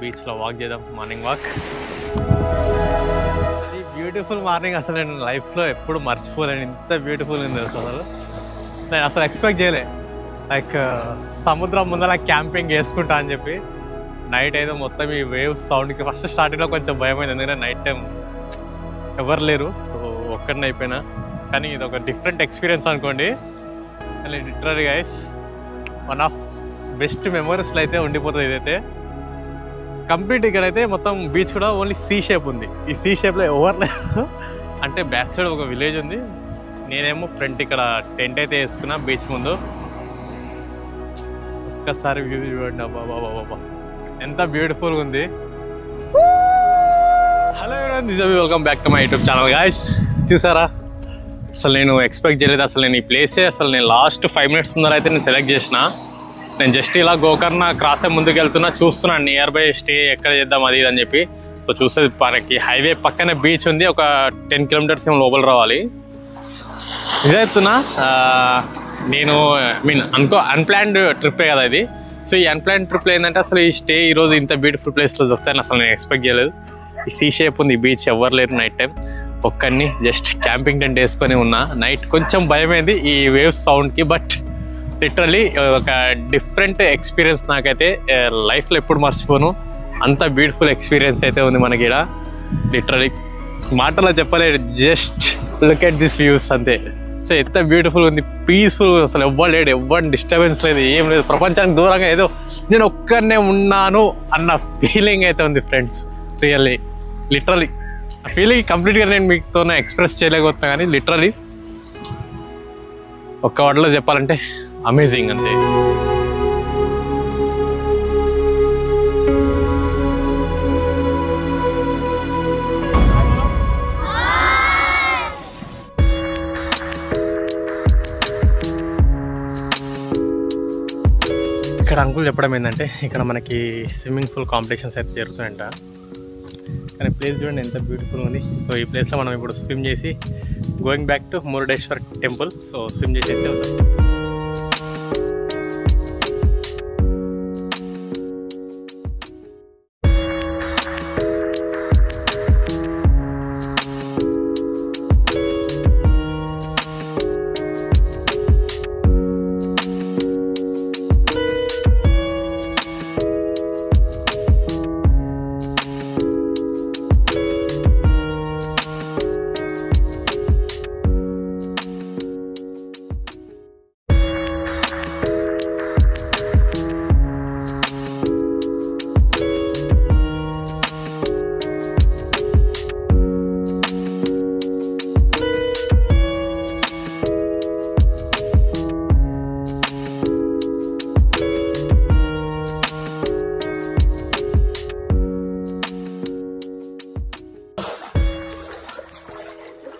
బీచ్లో వాక్ చేద్దాం, morning walk. అది బ్యూటిఫుల్ మార్నింగ్. అసలు నేను లైఫ్లో ఎప్పుడు మర్చిపోలేను, ఇంత బ్యూటిఫుల్ ఉంది అసలు. నేను అసలు ఎక్స్పెక్ట్ చేయలే, లైక్ సముద్రం ముందర క్యాంపింగ్ వేసుకుంటా అని చెప్పి. నైట్ అయితే మొత్తం ఈ వేవ్స్ సౌండ్కి ఫస్ట్ స్టార్టింగ్లో కొంచెం భయమైంది, ఎందుకంటే నైట్ టైం ఎవరు లేరు, సో ఒక్కడిని అయిపోయినా. కానీ ఇది ఒక డిఫరెంట్ ఎక్స్పీరియన్స్ అనుకోండి. And literally guys one of best మెమరీస్లో అయితే ఉండిపోతుంది ఇదైతే. కంప్లీట్ ఇక్కడైతే మొత్తం బీచ్ కూడా ఓన్లీ సీ షేప్ ఉంది. ఈ సీ షేప్లో ఎవరు లేదు, అంటే బ్యాక్ సైడ్ ఒక విలేజ్ ఉంది, నేనేమో ఫ్రంట్ ఇక్కడ టెంట్ అయితే వేసుకున్నా బీచ్ ముందు. ఒక్కసారి వ్యూ చూడండి, అబ్బా బాబా బాబా ఎంత బ్యూటిఫుల్గా ఉంది. హలో ఎవరైనా నిజమే, welcome back to my YouTube channel guys. చూసారా, అసలు నేను ఎక్స్పెక్ట్ చేయలేదు. అసలు నేను ఈ ప్లేసే అసలు నేను లాస్ట్ 5 minutes ముందర అయితే నేను సెలెక్ట్ చేసిన. నేను జస్ట్ ఇలా గోకర్ణ క్రాస్ అయ్యి ముందుకు వెళ్తున్నా, చూస్తున్నాను నియర్ బై స్టే ఎక్కడ చేద్దాం అది ఇది అని చెప్పి. సో చూస్తే మనకి హైవే పక్కనే బీచ్ ఉంది, ఒక 10 kilometers ఏమో లోపల రావాలి. ఇదే చెప్తున్నా, నేను అన్ప్లాన్డ్ ట్రిప్పే కదా ఇది. సో ఈ అన్ప్లాన్డ్ ట్రిప్లో ఏంటంటే అసలు ఈ స్టే ఈరోజు ఇంత బ్యూటిఫుల్ ప్లేస్లో దొరుకుతాయని అసలు నేను ఎక్స్పెక్ట్ చేయలేదు. ఈ సీ షేప్ ఉంది, బీచ్ ఎవరు లేరు, నైట్ టైం ఒక్కడిని జస్ట్ క్యాంపింగ్ టెంట్ వేసుకొని ఉన్నా. నైట్ కొంచెం భయమైంది ఈ వేవ్స్ సౌండ్కి, బట్ లిటరల్లీ ఒక డిఫరెంట్ ఎక్స్పీరియన్స్. నాకైతే లైఫ్లో ఎప్పుడు మర్చిపోను, అంత బ్యూటిఫుల్ ఎక్స్పీరియన్స్ అయితే ఉంది మనకి ఇక్కడ. లిటరల్లీ మాటలో చెప్పలేదు, just look at this views అంతే. సో ఎంత బ్యూటిఫుల్ ఉంది, పీస్ఫుల్, అసలు ఎవ్వరు లేడు, ఎవ్వరు డిస్టర్బెన్స్ లేదు, ఏం లేదు, ప్రపంచానికి దూరంగా ఏదో నేను ఒక్కడనే ఉన్నాను అన్న ఫీలింగ్ అయితే ఉంది ఫ్రెండ్స్. రియల్లీ లిటరలీ ఆ ఫీలింగ్ కంప్లీట్గా నేను మీతో ఎక్స్ప్రెస్ చేయలేకపోతున్నా, కానీ లిటరలీ ఒక్క వర్డ్లో చెప్పాలంటే అమేజింగ్ అంతే. ఇక్కడ అంకుల్ చెప్పడం ఏంటంటే ఇక్కడ మనకి స్విమ్మింగ్ పూల్ కాంపిటీషన్స్ అయితే జరుగుతాయంట. కానీ ప్లేస్ చూడండి ఎంత బ్యూటిఫుల్ ఉంది. సో ఈ ప్లేస్లో మనం ఇప్పుడు స్విమ్ చేసి going back to Murudeshwar temple. So swim చేసి అయితే వెళ్తాం.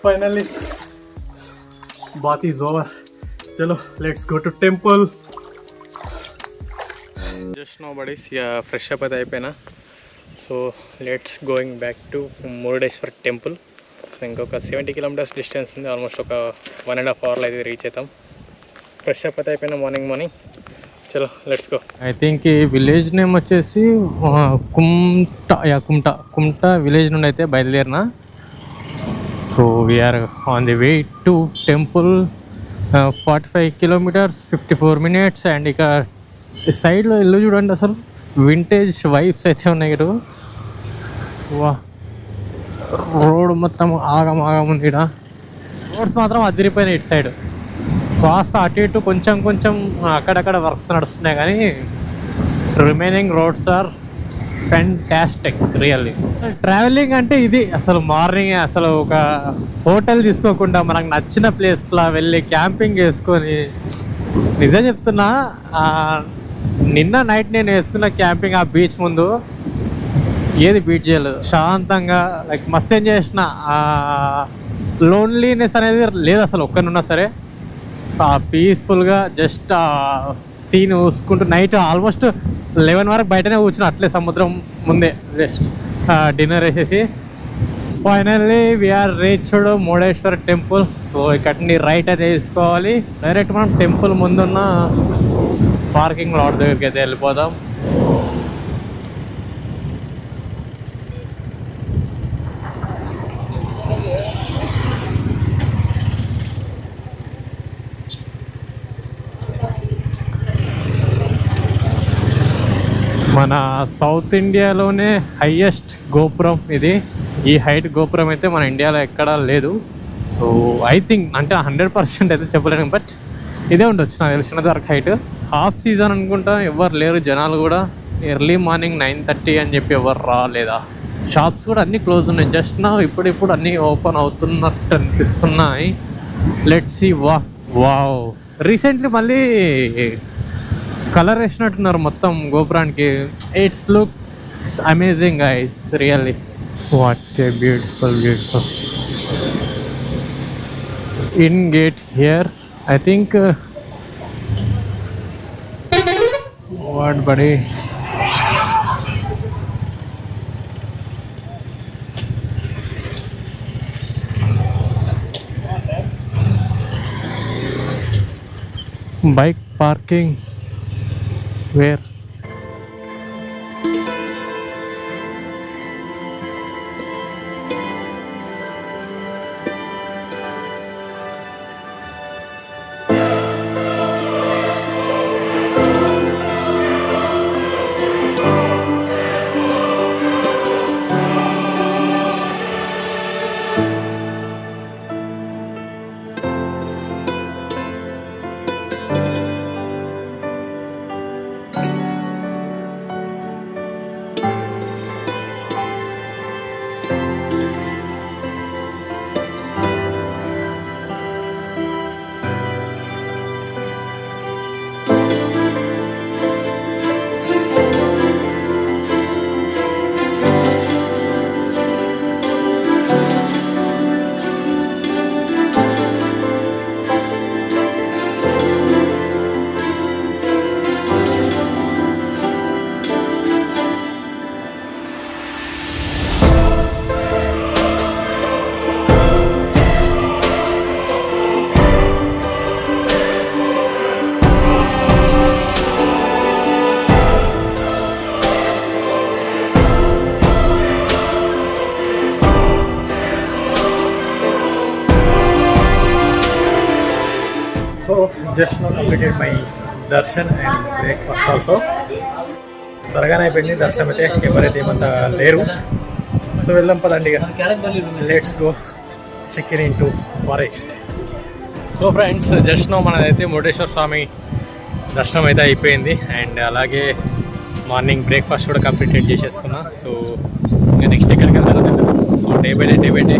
Finally, bath is over. Chalo, let's go to temple. Just now, buddies, fresh up at ayipena. So let's going back to Murdeshwar temple. So inkoka 70 kilometers distance undi, almost oka 1.5 hour lo reach అయితం. Fresh up at ayipena morning. Chalo, let's go. I think ఈ village name వచ్చేసి కుంట village నుండి అయితే బయలుదేరినా. So we are on the way to temple, 45 kilometers 54 minutes. And ఇక సైడ్లో ఇల్లు చూడండి, అసలు vintage vibes అయితే ఉన్నాయి ఇటు. వా, రోడ్ మొత్తం ఆగం ఉంది. ఇక్కడ రోడ్స్ మాత్రం అదిరిపోయినాయి. ఇటు సైడ్ కాస్త అటు ఇటు కొంచెం అక్కడక్కడ వర్క్స్ నడుస్తున్నాయి, కానీ remaining roads are fantastic really. Travelling అంటే ఇది అసలు. మార్నింగ్ అసలు ఒక హోటల్ తీసుకోకుండా మనకు నచ్చిన ప్లేస్లో వెళ్ళి క్యాంపింగ్ వేసుకొని, నిజం చెప్తున్నా, నిన్న నైట్ నేను వేసుకున్న క్యాంపింగ్ ఆ బీచ్ ముందు ఏది బీట్ చేయలేదు. శాంతంగా లైక్ మస్త్ ఎంజాయ్ చేసిన. లోన్లీనెస్ అనేది లేదు అసలు ఒక్కనున్నా సరే. పీస్ఫుల్గా జస్ట్ సీన్ చూసుకుంటూ నైట్ ఆల్మోస్ట్ 11 వరకు బయటనే కూర్చుని అట్లే సముద్రం ముందే జస్ట్ డిన్నర్ వేసేసి finally we reached Murudeshwar temple. So ఇక్కడ రైట్ అయితే తీసుకోవాలి, డైరెక్ట్ మనం టెంపుల్ ముందున్న పార్కింగ్ లాట్ దగ్గరికి అయితే వెళ్ళిపోదాం. మన సౌత్ ఇండియాలోనే హైయెస్ట్ గోపురం ఇది. ఈ హైట్ గోపురం అయితే మన ఇండియాలో ఎక్కడా లేదు. సో ఐ థింక్ అంటే 100% అయితే చెప్పలేను, బట్ ఇదే ఉండొచ్చు నాకు తెలిసినంత వరకు హైట్. హాఫ్ సీజన్ అనుకుంటా, ఎవరు లేరు జనాలు కూడా. ఎర్లీ మార్నింగ్ 9:30 అని చెప్పి ఎవరు రాలేదా. షాప్స్ కూడా అన్నీ క్లోజ్ ఉన్నాయి. జస్ట్ నా ఇప్పుడు అన్నీ ఓపెన్ అవుతున్నట్టు అనిపిస్తున్నాయి. Let's see. వావ్ రీసెంట్లీ మళ్ళీ కలర్ వేసినట్టున్నారు మొత్తం గోపురానికి. It's looks amazing guys, really. What a beautiful in gate here. I think what buddy bike parking where? So just now completed my darshan and breakfast also. త్వరగానే అయిపోయింది దర్శనం అయితే, ఎవరైతే ఏమంతా లేరు. సో వెళ్దాం పదండి, let's go check in to forest. So friends just now మనదైతే మురుడేశ్వర స్వామి దర్శనం అయితే అయిపోయింది. అండ్ అలాగే మార్నింగ్ బ్రేక్ఫాస్ట్ కూడా కంప్లీట్ చేసేసుకున్నా. సో ఇంకా నెక్స్ట్ ఎక్కడికి వెళ్తారో తెలియదు. So day by day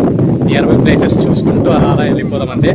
nearby places చూసుకుంటూ అలా వెళ్ళిపోదాం అంతే.